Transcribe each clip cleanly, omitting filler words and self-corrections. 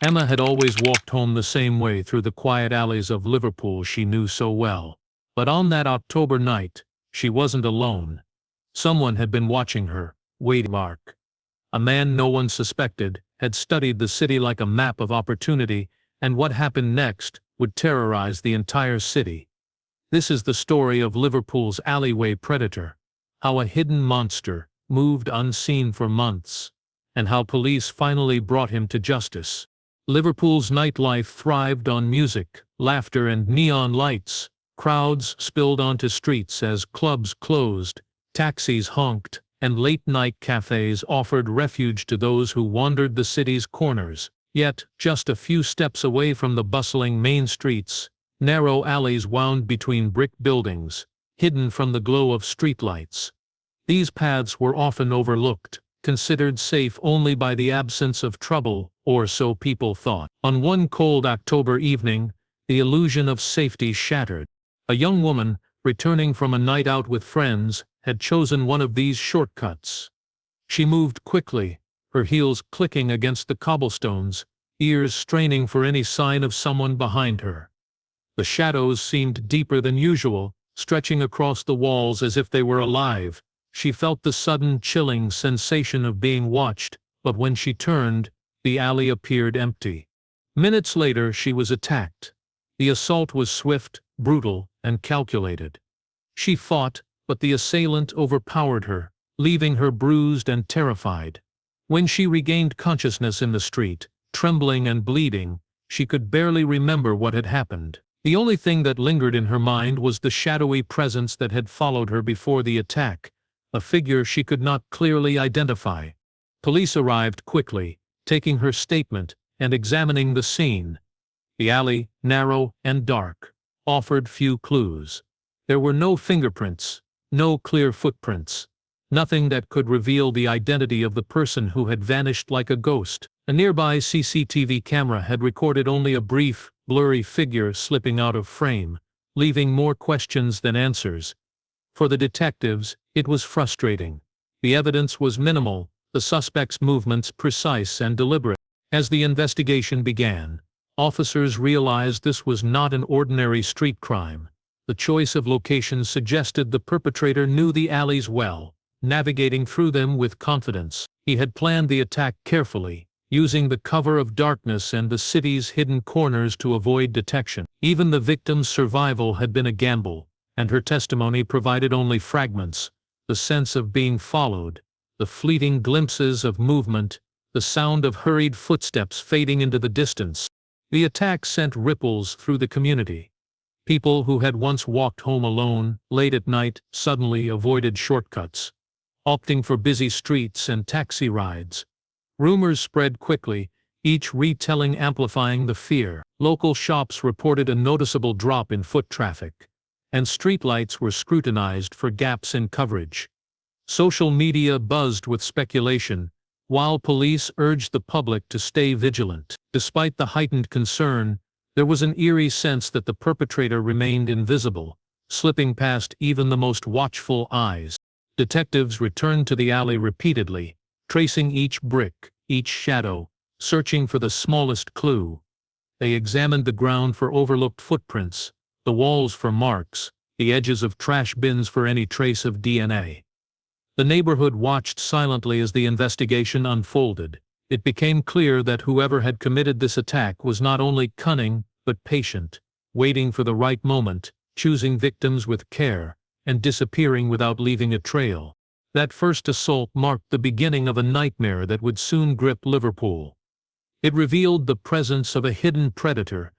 Emma had always walked home the same way through the quiet alleys of Liverpool she knew so well. But on that October night, she wasn't alone. Someone had been watching her, waiting. Mark, a man no one suspected, had studied the city like a map of opportunity, and what happened next would terrorize the entire city. This is the story of Liverpool's alleyway predator, how a hidden monster moved unseen for months, and how police finally brought him to justice. Liverpool's nightlife thrived on music, laughter and neon lights. Crowds spilled onto streets as clubs closed, taxis honked, and late-night cafes offered refuge to those who wandered the city's corners. Yet, just a few steps away from the bustling main streets, narrow alleys wound between brick buildings, hidden from the glow of streetlights. These paths were often overlooked, considered safe only by the absence of trouble, or so people thought. On one cold October evening, the illusion of safety shattered. A young woman, returning from a night out with friends, had chosen one of these shortcuts. She moved quickly, her heels clicking against the cobblestones, ears straining for any sign of someone behind her. The shadows seemed deeper than usual, stretching across the walls as if they were alive. She felt the sudden chilling sensation of being watched, but when she turned, the alley appeared empty. Minutes later she was attacked. The assault was swift, brutal, and calculated. She fought, but the assailant overpowered her, leaving her bruised and terrified. When she regained consciousness in the street, trembling and bleeding, she could barely remember what had happened. The only thing that lingered in her mind was the shadowy presence that had followed her before the attack, a figure she could not clearly identify. Police arrived quickly, taking her statement and examining the scene. The alley, narrow and dark, offered few clues. There were no fingerprints, no clear footprints, nothing that could reveal the identity of the person who had vanished like a ghost. A nearby CCTV camera had recorded only a brief, blurry figure slipping out of frame, leaving more questions than answers. For the detectives, it was frustrating. The evidence was minimal, the suspect's movements precise and deliberate. As the investigation began, officers realized this was not an ordinary street crime. The choice of locations suggested the perpetrator knew the alleys well, navigating through them with confidence. He had planned the attack carefully, using the cover of darkness and the city's hidden corners to avoid detection. Even the victim's survival had been a gamble, and her testimony provided only fragments: the sense of being followed, the fleeting glimpses of movement, the sound of hurried footsteps fading into the distance. The attack sent ripples through the community. People who had once walked home alone, late at night, suddenly avoided shortcuts, opting for busy streets and taxi rides. Rumors spread quickly, each retelling amplifying the fear. Local shops reported a noticeable drop in foot traffic, and streetlights were scrutinized for gaps in coverage. Social media buzzed with speculation, while police urged the public to stay vigilant. Despite the heightened concern, there was an eerie sense that the perpetrator remained invisible, slipping past even the most watchful eyes. Detectives returned to the alley repeatedly, tracing each brick, each shadow, searching for the smallest clue. They examined the ground for overlooked footprints, the walls for marks, the edges of trash bins for any trace of DNA. The neighborhood watched silently as the investigation unfolded. It became clear that whoever had committed this attack was not only cunning, but patient, waiting for the right moment, choosing victims with care, and disappearing without leaving a trail. That first assault marked the beginning of a nightmare that would soon grip Liverpool. It revealed the presence of a hidden predator,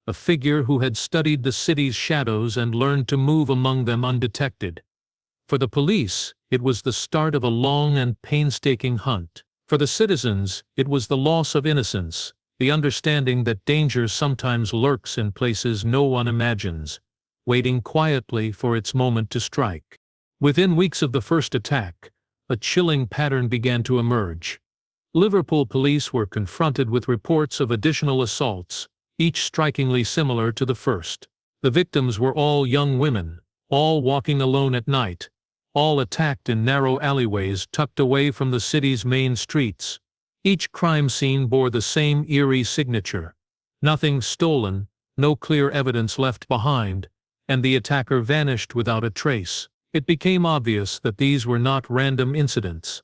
a figure who had studied the city's shadows and learned to move among them undetected. For the police, it was the start of a long and painstaking hunt. For the citizens, it was the loss of innocence, the understanding that danger sometimes lurks in places no one imagines, waiting quietly for its moment to strike. Within weeks of the first attack, a chilling pattern began to emerge. Liverpool police were confronted with reports of additional assaults, each strikingly similar to the first. The victims were all young women, all walking alone at night, all attacked in narrow alleyways tucked away from the city's main streets. Each crime scene bore the same eerie signature. Nothing stolen, no clear evidence left behind, and the attacker vanished without a trace. It became obvious that these were not random incidents.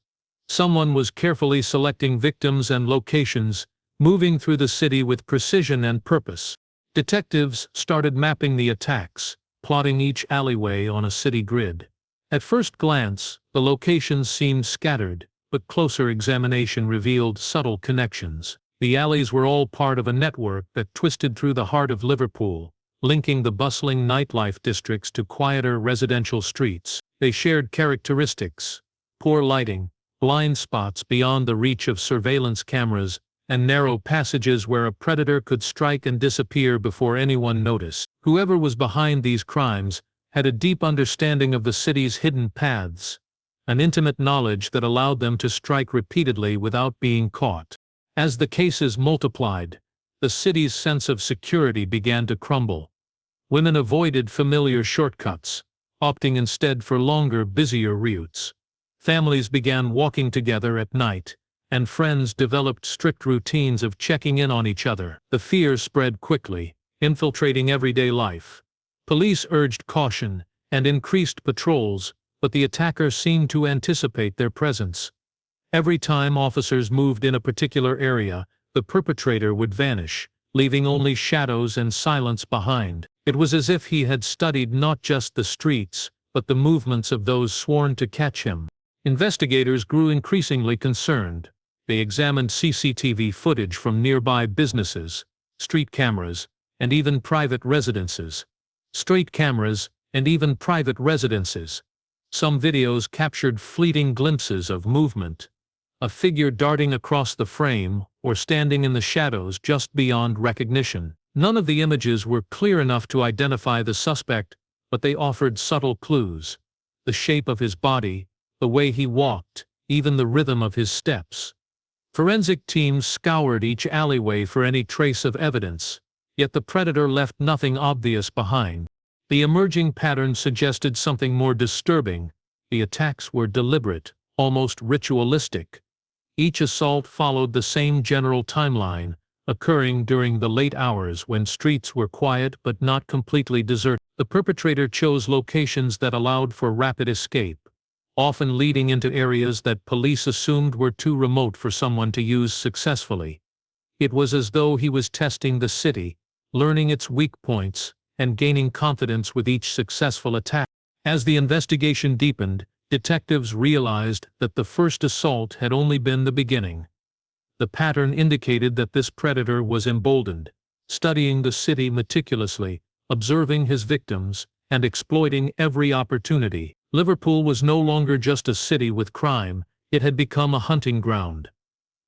Someone was carefully selecting victims and locations, moving through the city with precision and purpose. Detectives started mapping the attacks, plotting each alleyway on a city grid. At first glance, the locations seemed scattered, but closer examination revealed subtle connections. The alleys were all part of a network that twisted through the heart of Liverpool, linking the bustling nightlife districts to quieter residential streets. They shared characteristics: poor lighting, blind spots beyond the reach of surveillance cameras, and narrow passages where a predator could strike and disappear before anyone noticed. Whoever was behind these crimes had a deep understanding of the city's hidden paths, an intimate knowledge that allowed them to strike repeatedly without being caught. As the cases multiplied, the city's sense of security began to crumble. Women avoided familiar shortcuts, opting instead for longer, busier routes. Families began walking together at night, and friends developed strict routines of checking in on each other. The fear spread quickly, infiltrating everyday life. Police urged caution and increased patrols, but the attacker seemed to anticipate their presence. Every time officers moved in a particular area, the perpetrator would vanish, leaving only shadows and silence behind. It was as if he had studied not just the streets, but the movements of those sworn to catch him. Investigators grew increasingly concerned. They examined CCTV footage from nearby businesses, street cameras, and even private residences. Some videos captured fleeting glimpses of movement, a figure darting across the frame or standing in the shadows just beyond recognition. None of the images were clear enough to identify the suspect, but they offered subtle clues: the shape of his body, the way he walked, even the rhythm of his steps. Forensic teams scoured each alleyway for any trace of evidence, yet the predator left nothing obvious behind. The emerging pattern suggested something more disturbing. The attacks were deliberate, almost ritualistic. Each assault followed the same general timeline, occurring during the late hours when streets were quiet but not completely deserted. The perpetrator chose locations that allowed for rapid escape, often leading into areas that police assumed were too remote for someone to use successfully. It was as though he was testing the city, learning its weak points, and gaining confidence with each successful attack. As the investigation deepened, detectives realized that the first assault had only been the beginning. The pattern indicated that this predator was emboldened, studying the city meticulously, observing his victims, and exploiting every opportunity. Liverpool was no longer just a city with crime, it had become a hunting ground.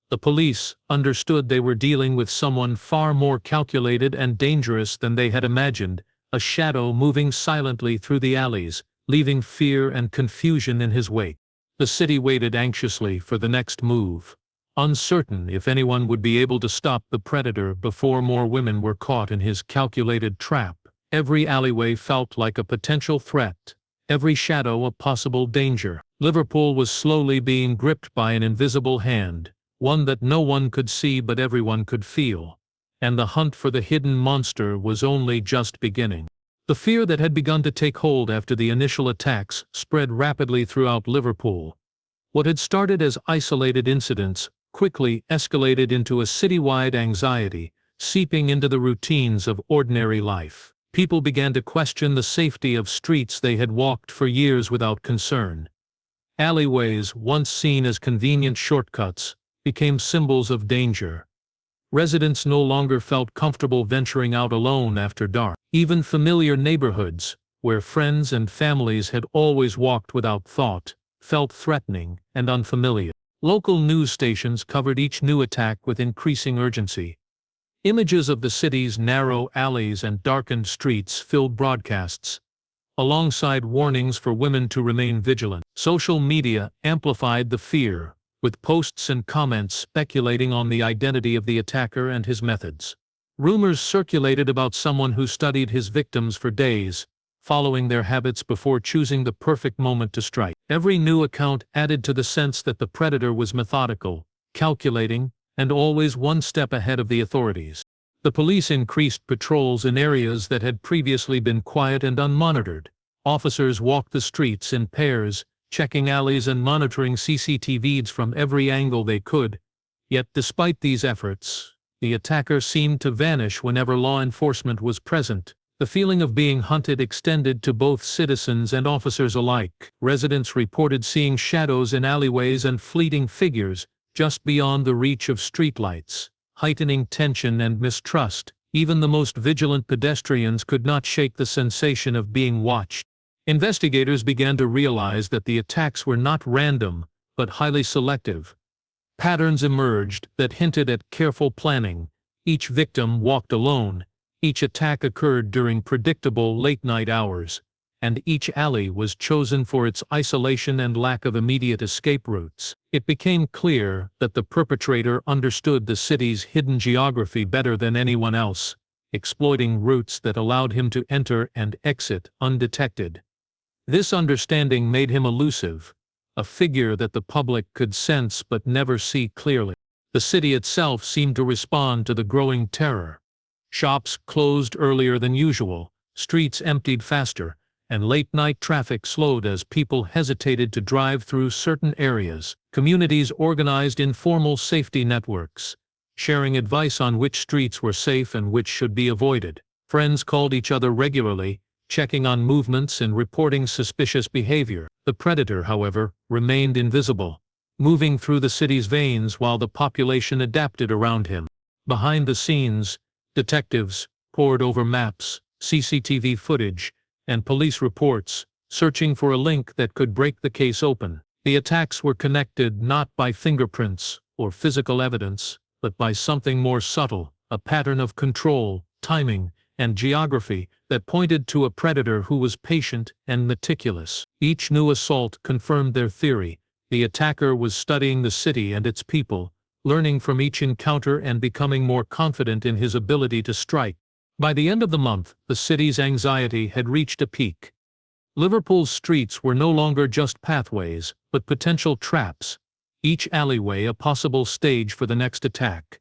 The police understood they were dealing with someone far more calculated and dangerous than they had imagined, a shadow moving silently through the alleys, leaving fear and confusion in his wake. The city waited anxiously for the next move, uncertain if anyone would be able to stop the predator before more women were caught in his calculated trap. Every alleyway felt like a potential threat, every shadow a possible danger. Liverpool was slowly being gripped by an invisible hand, one that no one could see but everyone could feel, and the hunt for the hidden monster was only just beginning. The fear that had begun to take hold after the initial attacks spread rapidly throughout Liverpool. What had started as isolated incidents quickly escalated into a citywide anxiety, seeping into the routines of ordinary life. People began to question the safety of streets they had walked for years without concern. Alleyways, once seen as convenient shortcuts, became symbols of danger. Residents no longer felt comfortable venturing out alone after dark. Even familiar neighborhoods, where friends and families had always walked without thought, felt threatening and unfamiliar. Local news stations covered each new attack with increasing urgency. Images of the city's narrow alleys and darkened streets filled broadcasts, alongside warnings for women to remain vigilant. Social media amplified the fear, with posts and comments speculating on the identity of the attacker and his methods. Rumors circulated about someone who studied his victims for days, following their habits before choosing the perfect moment to strike. Every new account added to the sense that the predator was methodical, calculating, and always one step ahead of the authorities. The police increased patrols in areas that had previously been quiet and unmonitored. Officers walked the streets in pairs, checking alleys and monitoring CCTVs from every angle they could. Yet despite these efforts, the attacker seemed to vanish whenever law enforcement was present. The feeling of being hunted extended to both citizens and officers alike. Residents reported seeing shadows in alleyways and fleeting figures just beyond the reach of streetlights, heightening tension and mistrust. Even the most vigilant pedestrians could not shake the sensation of being watched. Investigators began to realize that the attacks were not random, but highly selective. Patterns emerged that hinted at careful planning. Each victim walked alone, each attack occurred during predictable late-night hours, and each alley was chosen for its isolation and lack of immediate escape routes. It became clear that the perpetrator understood the city's hidden geography better than anyone else, exploiting routes that allowed him to enter and exit undetected. This understanding made him elusive, a figure that the public could sense but never see clearly. The city itself seemed to respond to the growing terror. Shops closed earlier than usual, streets emptied faster, and late-night traffic slowed as people hesitated to drive through certain areas. Communities organized informal safety networks, sharing advice on which streets were safe and which should be avoided. Friends called each other regularly, checking on movements and reporting suspicious behavior. The predator, however, remained invisible, moving through the city's veins while the population adapted around him. Behind the scenes, detectives pored over maps, CCTV footage, and police reports, searching for a link that could break the case open. The attacks were connected not by fingerprints or physical evidence, but by something more subtle, a pattern of control, timing, and geography that pointed to a predator who was patient and meticulous. Each new assault confirmed their theory. The attacker was studying the city and its people, learning from each encounter and becoming more confident in his ability to strike. By the end of the month, the city's anxiety had reached a peak. Liverpool's streets were no longer just pathways, but potential traps, each alleyway a possible stage for the next attack.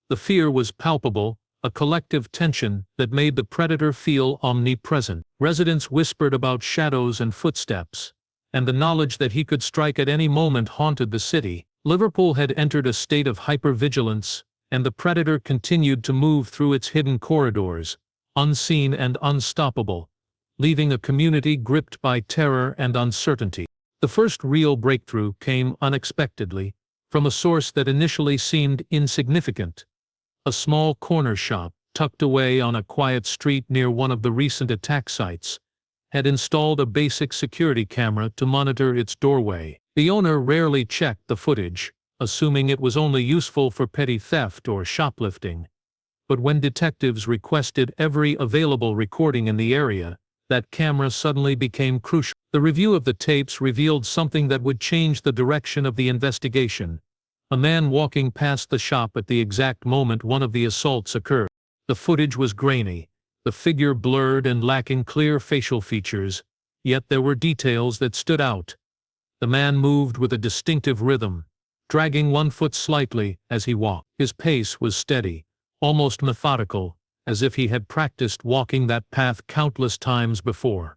The fear was palpable, a collective tension that made the predator feel omnipresent. Residents whispered about shadows and footsteps, and the knowledge that he could strike at any moment haunted the city. Liverpool had entered a state of hypervigilance, and the predator continued to move through its hidden corridors, unseen and unstoppable, leaving a community gripped by terror and uncertainty. The first real breakthrough came unexpectedly, from a source that initially seemed insignificant. A small corner shop, tucked away on a quiet street near one of the recent attack sites, had installed a basic security camera to monitor its doorway. The owner rarely checked the footage, assuming it was only useful for petty theft or shoplifting. But when detectives requested every available recording in the area, that camera suddenly became crucial. The review of the tapes revealed something that would change the direction of the investigation. A man walking past the shop at the exact moment one of the assaults occurred. The footage was grainy, the figure blurred and lacking clear facial features, yet there were details that stood out. The man moved with a distinctive rhythm, dragging one foot slightly as he walked. His pace was steady, almost methodical, as if he had practiced walking that path countless times before.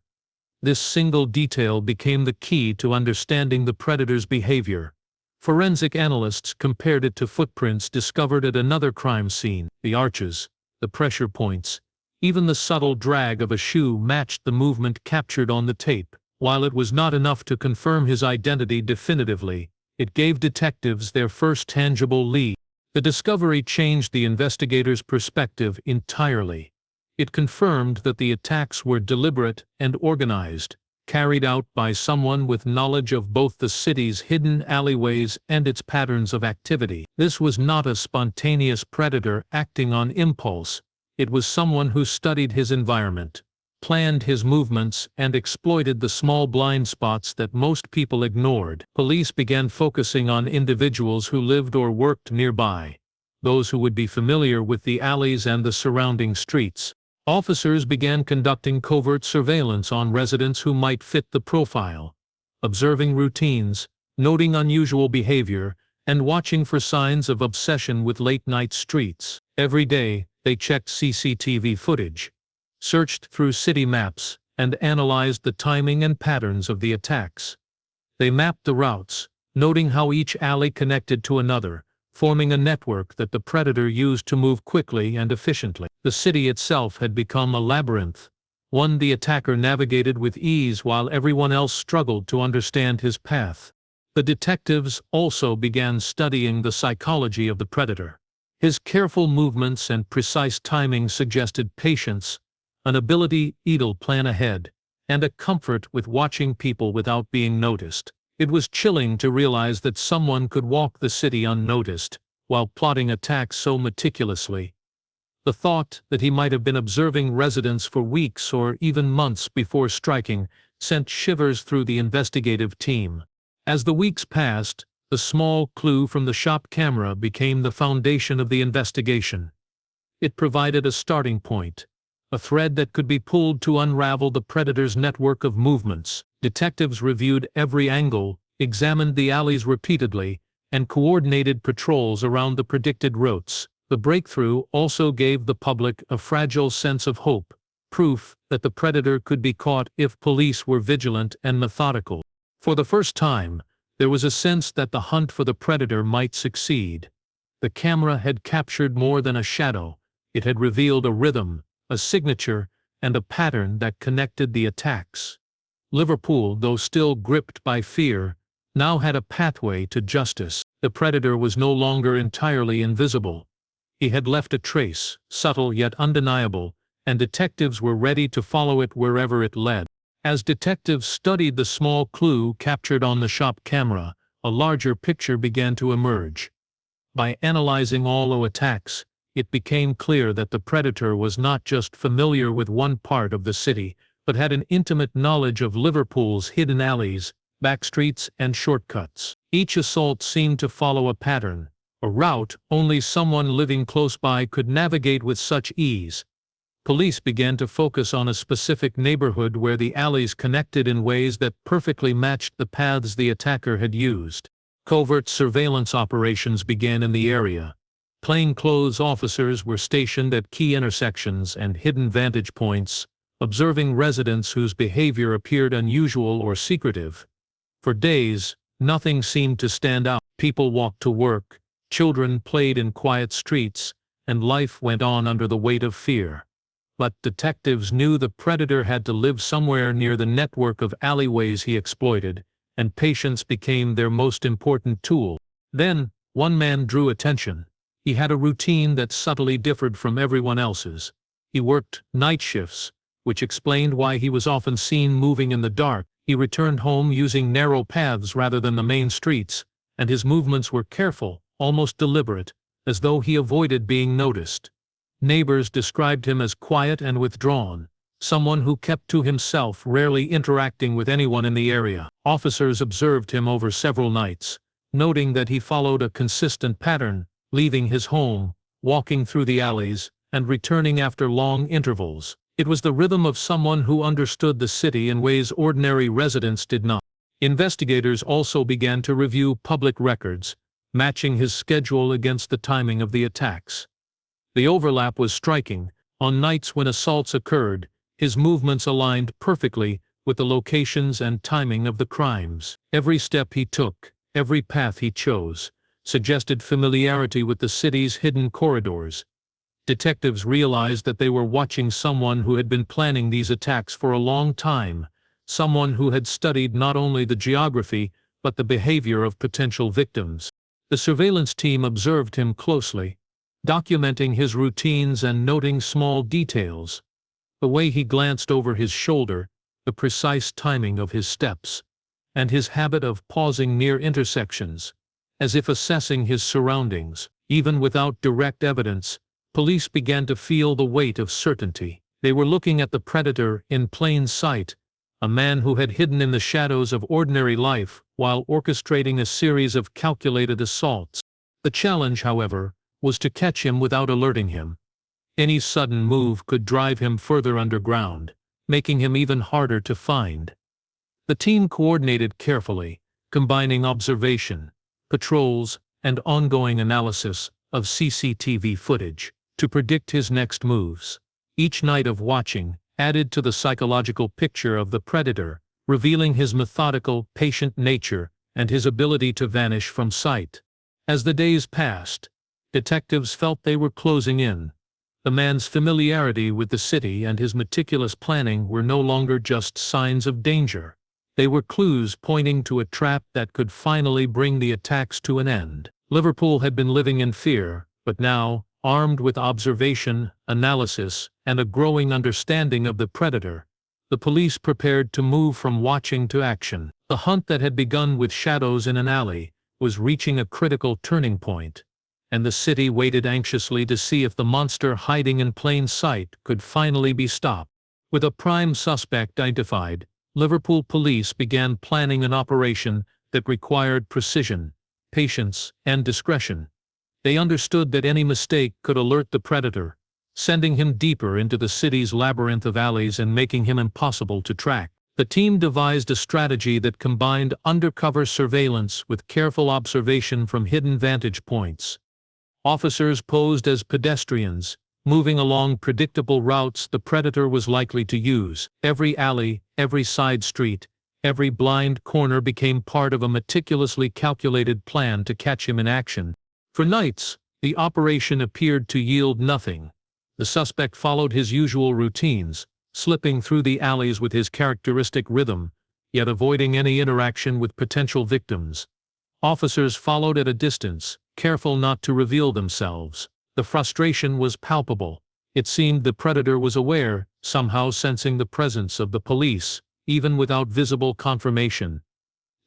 This single detail became the key to understanding the predator's behavior. Forensic analysts compared it to footprints discovered at another crime scene. The arches, the pressure points, even the subtle drag of a shoe matched the movement captured on the tape. While it was not enough to confirm his identity definitively, it gave detectives their first tangible lead. The discovery changed the investigators' perspective entirely. It confirmed that the attacks were deliberate and organized, carried out by someone with knowledge of both the city's hidden alleyways and its patterns of activity. This was not a spontaneous predator acting on impulse. It was someone who studied his environment, planned his movements, and exploited the small blind spots that most people ignored. Police began focusing on individuals who lived or worked nearby, those who would be familiar with the alleys and the surrounding streets. Officers began conducting covert surveillance on residents who might fit the profile, observing routines, noting unusual behavior, and watching for signs of obsession with late-night streets. Every day, they checked CCTV footage, searched through city maps, and analyzed the timing and patterns of the attacks. They mapped the routes, noting how each alley connected to another, forming a network that the predator used to move quickly and efficiently. The city itself had become a labyrinth, one the attacker navigated with ease while everyone else struggled to understand his path. The detectives also began studying the psychology of the predator. His careful movements and precise timing suggested patience, an ability to plan ahead, and a comfort with watching people without being noticed. It was chilling to realize that someone could walk the city unnoticed, while plotting attacks so meticulously. The thought that he might have been observing residents for weeks or even months before striking sent shivers through the investigative team. As the weeks passed, the small clue from the shop camera became the foundation of the investigation. It provided a starting point, a thread that could be pulled to unravel the predator's network of movements. Detectives reviewed every angle, examined the alleys repeatedly, and coordinated patrols around the predicted routes. The breakthrough also gave the public a fragile sense of hope, proof that the predator could be caught if police were vigilant and methodical. For the first time, there was a sense that the hunt for the predator might succeed. The camera had captured more than a shadow. It had revealed a rhythm, a signature, and a pattern that connected the attacks. Liverpool, though still gripped by fear, now had a pathway to justice. The predator was no longer entirely invisible. He had left a trace, subtle yet undeniable, and detectives were ready to follow it wherever it led. As detectives studied the small clue captured on the shop camera, a larger picture began to emerge. By analyzing all the attacks, it became clear that the predator was not just familiar with one part of the city, but had an intimate knowledge of Liverpool's hidden alleys, backstreets, and shortcuts. Each assault seemed to follow a pattern, a route only someone living close by could navigate with such ease. Police began to focus on a specific neighborhood where the alleys connected in ways that perfectly matched the paths the attacker had used. Covert surveillance operations began in the area. Plainclothes officers were stationed at key intersections and hidden vantage points, observing residents whose behavior appeared unusual or secretive. For days, nothing seemed to stand out. People walked to work, children played in quiet streets, and life went on under the weight of fear. But detectives knew the predator had to live somewhere near the network of alleyways he exploited, and patience became their most important tool. Then, one man drew attention. He had a routine that subtly differed from everyone else's. He worked night shifts, which explained why he was often seen moving in the dark. He returned home using narrow paths rather than the main streets, and his movements were careful, almost deliberate, as though he avoided being noticed. Neighbors described him as quiet and withdrawn, someone who kept to himself, rarely interacting with anyone in the area. Officers observed him over several nights, noting that he followed a consistent pattern, leaving his home, walking through the alleys, and returning after long intervals. It was the rhythm of someone who understood the city in ways ordinary residents did not. Investigators also began to review public records, matching his schedule against the timing of the attacks. The overlap was striking. On nights when assaults occurred, his movements aligned perfectly with the locations and timing of the crimes. Every step he took, every path he chose, suggested familiarity with the city's hidden corridors. Detectives realized that they were watching someone who had been planning these attacks for a long time, someone who had studied not only the geography but the behavior of potential victims. The surveillance team observed him closely, documenting his routines and noting small details. The way he glanced over his shoulder, the precise timing of his steps, and his habit of pausing near intersections, as if assessing his surroundings. Even without direct evidence, police began to feel the weight of certainty. They were looking at the predator in plain sight, a man who had hidden in the shadows of ordinary life while orchestrating a series of calculated assaults. The challenge, however, was to catch him without alerting him. Any sudden move could drive him further underground, making him even harder to find. The team coordinated carefully, combining observation, patrols, and ongoing analysis of CCTV footage to predict his next moves. Each night of watching added to the psychological picture of the predator, revealing his methodical, patient nature and his ability to vanish from sight. As the days passed, detectives felt they were closing in. The man's familiarity with the city and his meticulous planning were no longer just signs of danger. They were clues pointing to a trap that could finally bring the attacks to an end. Liverpool had been living in fear, but now, armed with observation, analysis, and a growing understanding of the predator, the police prepared to move from watching to action. The hunt that had begun with shadows in an alley was reaching a critical turning point, and the city waited anxiously to see if the monster hiding in plain sight could finally be stopped. With a prime suspect identified, Liverpool police began planning an operation that required precision, patience, and discretion. They understood that any mistake could alert the predator, sending him deeper into the city's labyrinth of alleys and making him impossible to track. The team devised a strategy that combined undercover surveillance with careful observation from hidden vantage points. Officers posed as pedestrians, moving along predictable routes the predator was likely to use. Every alley, every side street, every blind corner became part of a meticulously calculated plan to catch him in action. For nights, the operation appeared to yield nothing. The suspect followed his usual routines, slipping through the alleys with his characteristic rhythm, yet avoiding any interaction with potential victims. Officers followed at a distance, careful not to reveal themselves. The frustration was palpable. It seemed the predator was aware, somehow sensing the presence of the police, even without visible confirmation.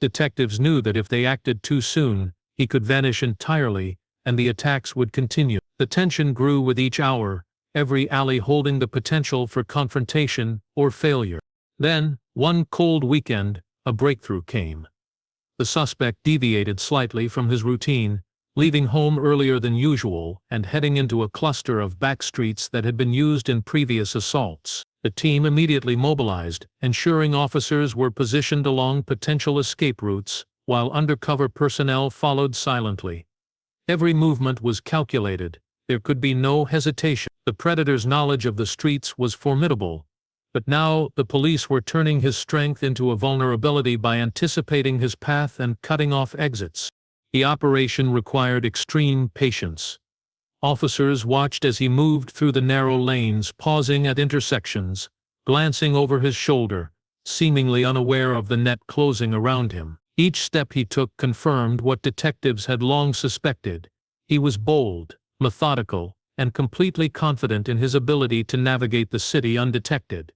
Detectives knew that if they acted too soon, he could vanish entirely, and the attacks would continue. The tension grew with each hour, every alley holding the potential for confrontation or failure. Then, one cold weekend, a breakthrough came. The suspect deviated slightly from his routine, leaving home earlier than usual and heading into a cluster of back streets that had been used in previous assaults. The team immediately mobilized, ensuring officers were positioned along potential escape routes, while undercover personnel followed silently. Every movement was calculated. There could be no hesitation. The predator's knowledge of the streets was formidable, but now the police were turning his strength into a vulnerability by anticipating his path and cutting off exits. The operation required extreme patience. Officers watched as he moved through the narrow lanes, pausing at intersections, glancing over his shoulder, seemingly unaware of the net closing around him. Each step he took confirmed what detectives had long suspected. He was bold, methodical, and completely confident in his ability to navigate the city undetected.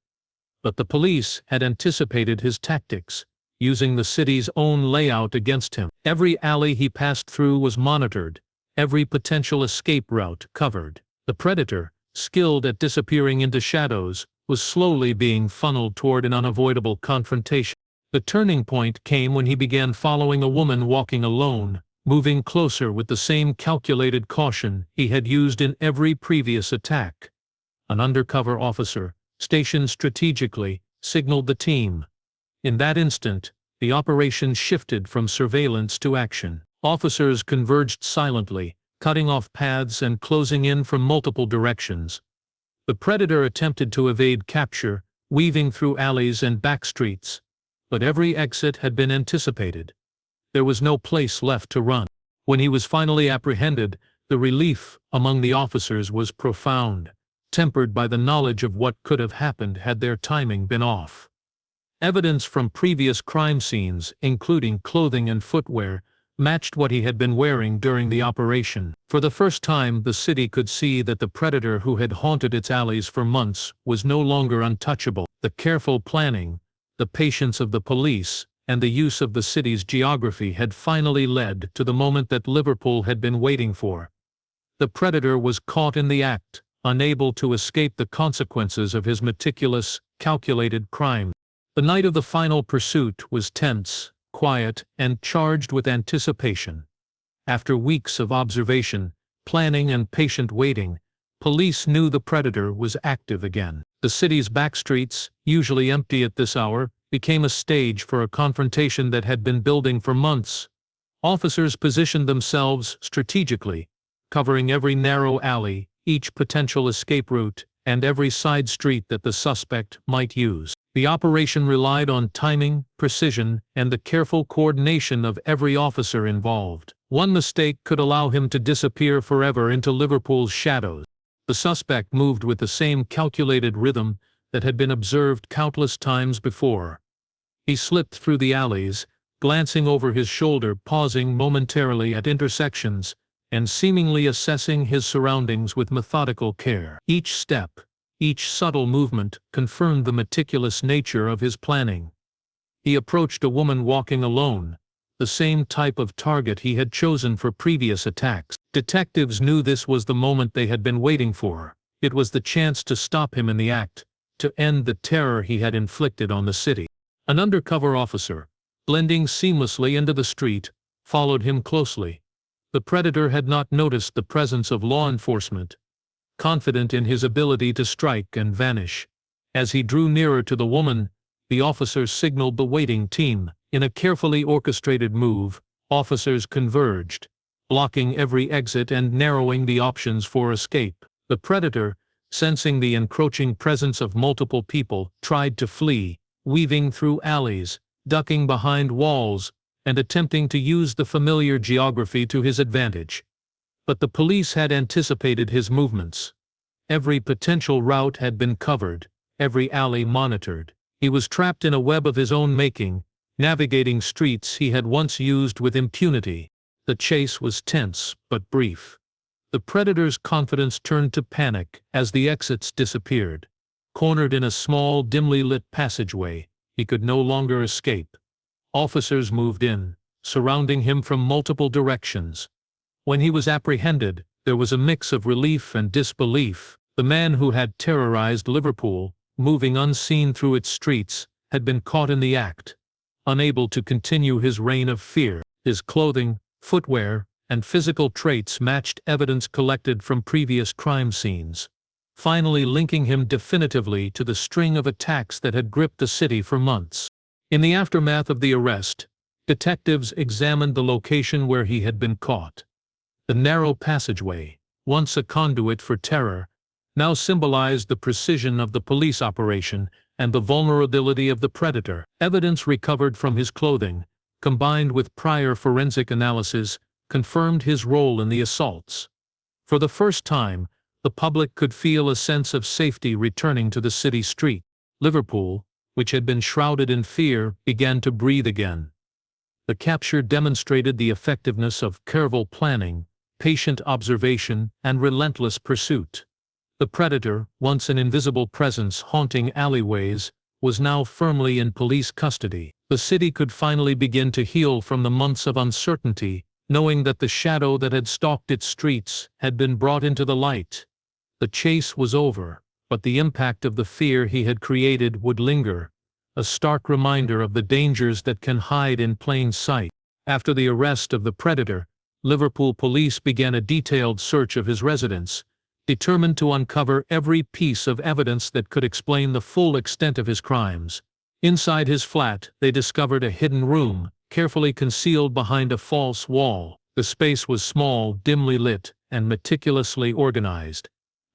But the police had anticipated his tactics, using the city's own layout against him. Every alley he passed through was monitored, every potential escape route covered. The predator, skilled at disappearing into shadows, was slowly being funneled toward an unavoidable confrontation. The turning point came when he began following a woman walking alone, moving closer with the same calculated caution he had used in every previous attack. An undercover officer, stationed strategically, signaled the team. In that instant, the operation shifted from surveillance to action. Officers converged silently, cutting off paths and closing in from multiple directions. The predator attempted to evade capture, weaving through alleys and back streets, but every exit had been anticipated. There was no place left to run. When he was finally apprehended, the relief among the officers was profound, tempered by the knowledge of what could have happened had their timing been off. Evidence from previous crime scenes, including clothing and footwear, matched what he had been wearing during the operation. For the first time, the city could see that the predator who had haunted its alleys for months was no longer untouchable. The careful planning, the patience of the police, and the use of the city's geography had finally led to the moment that Liverpool had been waiting for. The predator was caught in the act, unable to escape the consequences of his meticulous, calculated crime. The night of the final pursuit was tense, quiet, and charged with anticipation. After weeks of observation, planning, and patient waiting, police knew the predator was active again. The city's back streets, usually empty at this hour, became a stage for a confrontation that had been building for months. Officers positioned themselves strategically, covering every narrow alley, each potential escape route, and every side street that the suspect might use. The operation relied on timing, precision, and the careful coordination of every officer involved. One mistake could allow him to disappear forever into Liverpool's shadows. The suspect moved with the same calculated rhythm that had been observed countless times before. He slipped through the alleys, glancing over his shoulder, pausing momentarily at intersections, and seemingly assessing his surroundings with methodical care. Each step, each subtle movement confirmed the meticulous nature of his planning. He approached a woman walking alone, the same type of target he had chosen for previous attacks. Detectives knew this was the moment they had been waiting for. It was the chance to stop him in the act, to end the terror he had inflicted on the city. An undercover officer, blending seamlessly into the street, followed him closely. The predator had not noticed the presence of law enforcement, confident in his ability to strike and vanish. As he drew nearer to the woman, the officer signaled the waiting team. In a carefully orchestrated move, officers converged, blocking every exit and narrowing the options for escape. The predator, sensing the encroaching presence of multiple people, tried to flee, weaving through alleys, ducking behind walls, and attempting to use the familiar geography to his advantage. But the police had anticipated his movements. Every potential route had been covered, every alley monitored. He was trapped in a web of his own making, navigating streets he had once used with impunity. The chase was tense but brief. The predator's confidence turned to panic as the exits disappeared. Cornered in a small, dimly lit passageway, he could no longer escape. Officers moved in, surrounding him from multiple directions. When he was apprehended, there was a mix of relief and disbelief. The man who had terrorized Liverpool, moving unseen through its streets, had been caught in the act. Unable to continue his reign of fear, his clothing, footwear, and physical traits matched evidence collected from previous crime scenes, finally linking him definitively to the string of attacks that had gripped the city for months. In the aftermath of the arrest, detectives examined the location where he had been caught. The narrow passageway, once a conduit for terror, now symbolized the precision of the police operation and the vulnerability of the predator. Evidence recovered from his clothing, combined with prior forensic analysis, confirmed his role in the assaults. For the first time, the public could feel a sense of safety returning to the city street. Liverpool, which had been shrouded in fear, began to breathe again. The capture demonstrated the effectiveness of careful planning, patient observation, and relentless pursuit. The predator, once an invisible presence haunting alleyways, was now firmly in police custody. The city could finally begin to heal from the months of uncertainty, knowing that the shadow that had stalked its streets had been brought into the light. The chase was over, but the impact of the fear he had created would linger, a stark reminder of the dangers that can hide in plain sight. After the arrest of the predator, Liverpool police began a detailed search of his residence, determined to uncover every piece of evidence that could explain the full extent of his crimes. Inside his flat, they discovered a hidden room, carefully concealed behind a false wall. The space was small, dimly lit, and meticulously organized.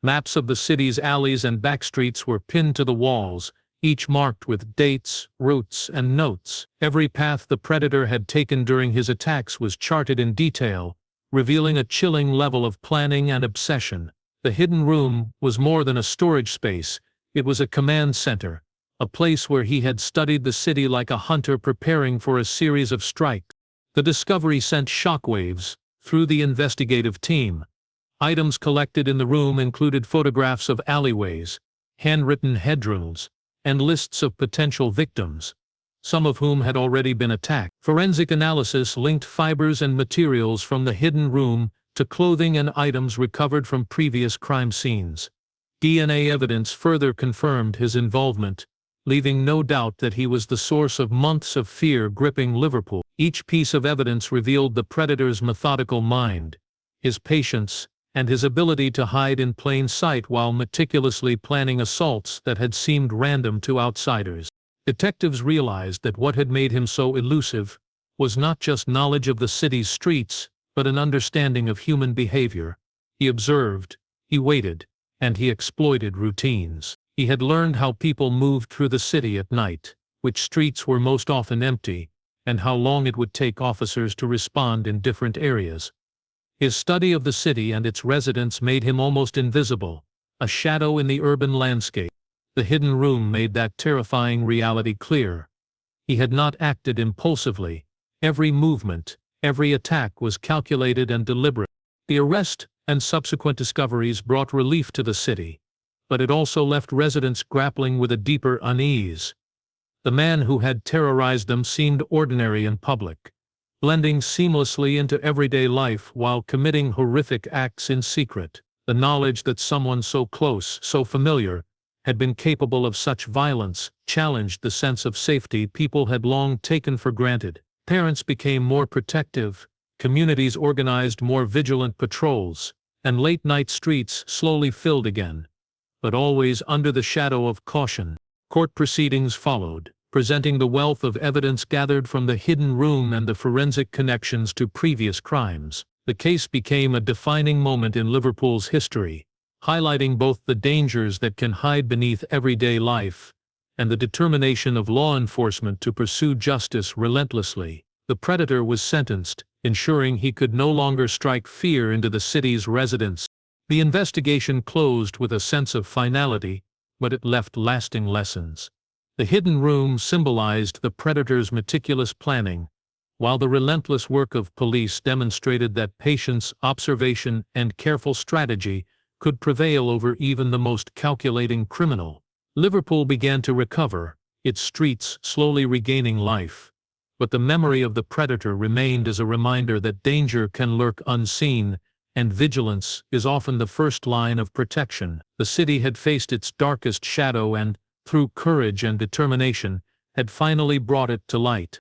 Maps of the city's alleys and backstreets were pinned to the walls, each marked with dates, routes, and notes. Every path the predator had taken during his attacks was charted in detail, revealing a chilling level of planning and obsession. The hidden room was more than a storage space, it was a command center, a place where he had studied the city like a hunter preparing for a series of strikes. The discovery sent shockwaves through the investigative team. Items collected in the room included photographs of alleyways, handwritten headrules, and lists of potential victims, some of whom had already been attacked. Forensic analysis linked fibers and materials from the hidden room to clothing and items recovered from previous crime scenes. DNA evidence further confirmed his involvement, leaving no doubt that he was the source of months of fear gripping Liverpool. Each piece of evidence revealed the predator's methodical mind, his patience, and his ability to hide in plain sight while meticulously planning assaults that had seemed random to outsiders. Detectives realized that what had made him so elusive was not just knowledge of the city's streets, but an understanding of human behavior. He observed, he waited, and he exploited routines. He had learned how people moved through the city at night, which streets were most often empty, and how long it would take officers to respond in different areas. His study of the city and its residents made him almost invisible, a shadow in the urban landscape. The hidden room made that terrifying reality clear. He had not acted impulsively. Every movement, every attack was calculated and deliberate. The arrest and subsequent discoveries brought relief to the city, but it also left residents grappling with a deeper unease. The man who had terrorized them seemed ordinary in public, blending seamlessly into everyday life while committing horrific acts in secret. The knowledge that someone so close, so familiar, had been capable of such violence challenged the sense of safety people had long taken for granted. Parents became more protective, communities organized more vigilant patrols, and late-night streets slowly filled again, but always under the shadow of caution. Court proceedings followed, presenting the wealth of evidence gathered from the hidden room and the forensic connections to previous crimes. The case became a defining moment in Liverpool's history, highlighting both the dangers that can hide beneath everyday life and the determination of law enforcement to pursue justice relentlessly. The predator was sentenced, ensuring he could no longer strike fear into the city's residents. The investigation closed with a sense of finality, but it left lasting lessons. The hidden room symbolized the predator's meticulous planning, while the relentless work of police demonstrated that patience, observation, and careful strategy could prevail over even the most calculating criminal. Liverpool began to recover, its streets slowly regaining life. But the memory of the predator remained as a reminder that danger can lurk unseen, and vigilance is often the first line of protection. The city had faced its darkest shadow and, through courage and determination, had finally brought it to light.